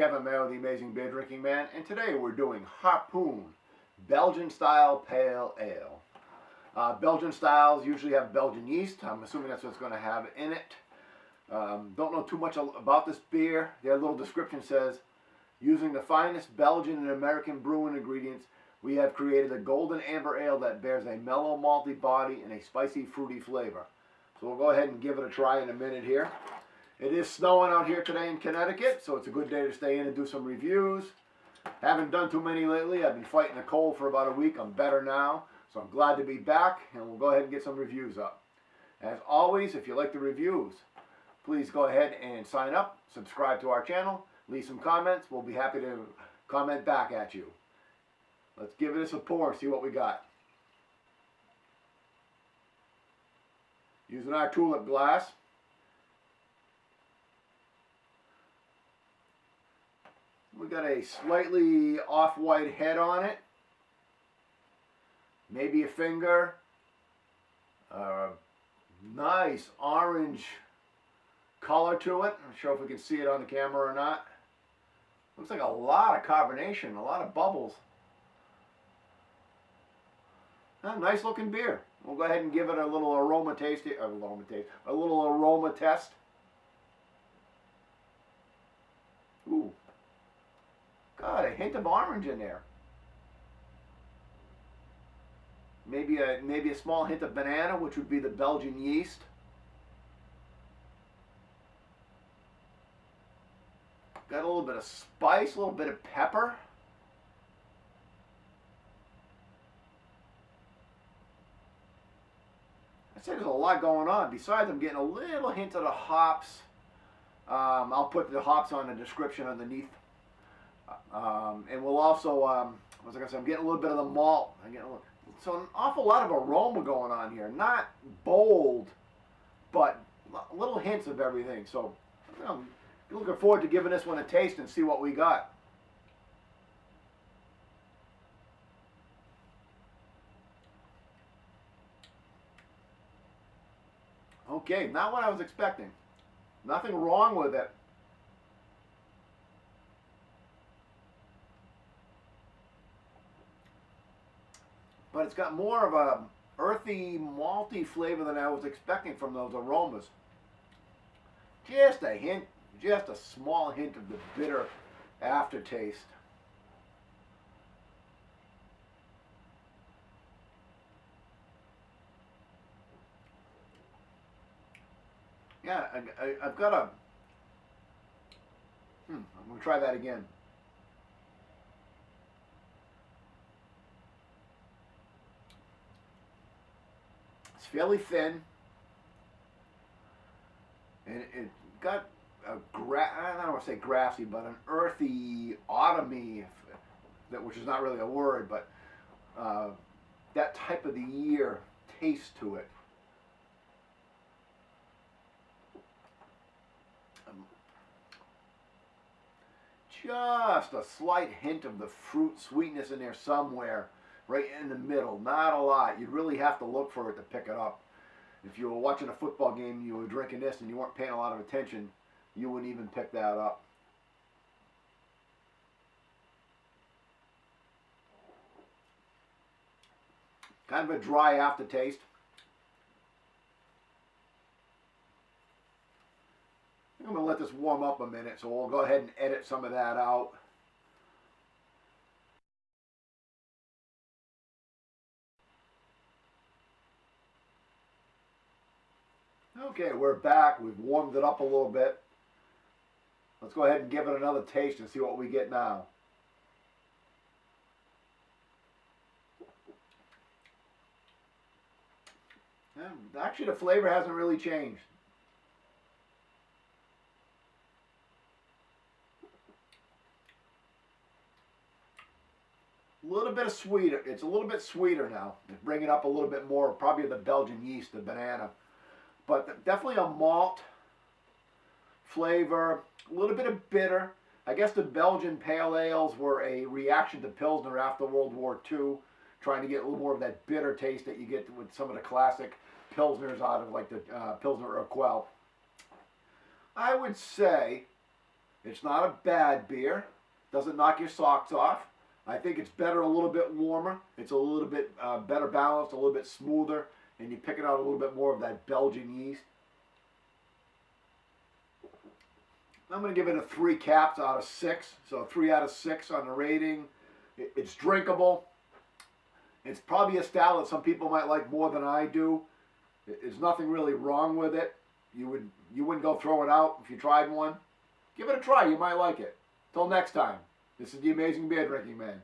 Kevin Mayo, the Amazing Beer Drinking Man, and today we're doing Harpoon Belgian Style Pale Ale. Belgian styles usually have Belgian yeast. I'm assuming that's what it's going to have in it. Don't know too much about this beer. Their little description says, using the finest Belgian and American brewing ingredients, we have created a golden amber ale that bears a mellow malty body and a spicy fruity flavor. So we'll go ahead and give it a try in a minute here. It is snowing out here today in Connecticut, so it's a good day to stay in and do some reviews. Haven't done too many lately. I've been fighting a cold for about a week. I'm better now, so I'm glad to be back, and we'll go ahead and get some reviews up. As always, if you like the reviews, please go ahead and sign up, subscribe to our channel, leave some comments. We'll be happy to comment back at you. Let's give this a pour, see what we got. Using our tulip glass. We got a slightly off-white head on it. Maybe a finger. Nice orange color to it. I'm not sure if we can see it on the camera or not. Looks like a lot of carbonation, a lot of bubbles. Nice looking beer. We'll go ahead and give it a little aroma test. A little aroma test. Ooh. God, a hint of orange in there. Maybe a small hint of banana, which would be the Belgian yeast. Got a little bit of spice, a little bit of pepper. I'd say there's a lot going on. Besides, I'm getting a little hint of the hops. I'll put the hops on the description underneath. And we'll also, what was I going to say, I'm getting a little bit of the malt. So an awful lot of aroma going on here. Not bold, but little hints of everything. So I'm looking forward to giving this one a taste and see what we got. Okay, not what I was expecting. Nothing wrong with it. But it's got more of a earthy, malty flavor than I was expecting from those aromas. Just a hint, just a small hint of the bitter aftertaste. Yeah, I've got a... I'm going to try that again. It's fairly thin. And it got a, I don't want to say grassy, but an earthy, autumny, which is not really a word, but that type of the year taste to it. Just a slight hint of the fruit sweetness in there somewhere, right in the middle. Not a lot. You'd really have to look for it to pick it up. If you were watching a football game and you were drinking this and you weren't paying a lot of attention, you wouldn't even pick that up. Kind of a dry aftertaste. I'm going to let this warm up a minute, so we'll go ahead and edit some of that out. Okay, we're back. We've warmed it up a little bit. Let's go ahead and give it another taste and see what we get now. Actually, the flavor hasn't really changed. A little bit of sweeter. It's a little bit sweeter now. It's bringing up a little bit more, probably the Belgian yeast, the banana. But definitely a malt flavor, a little bit of bitter. I guess the Belgian Pale Ales were a reaction to Pilsner after World War II, trying to get a little more of that bitter taste that you get with some of the classic Pilsners out of like the Pilsner Urquell. I would say It's not a bad beer. Doesn't knock your socks off. I think it's better a little bit warmer. It's a little bit better balanced, a little bit smoother, and you're picking out a little bit more of that Belgian yeast. I'm going to give it a 3 caps out of 6. So 3 out of 6 on the rating. It's drinkable. It's probably a style that some people might like more than I do. There's nothing really wrong with it. You wouldn't go throw it out if you tried one. Give it a try. You might like it. Till next time, this is the Amazing Beer Drinking Man.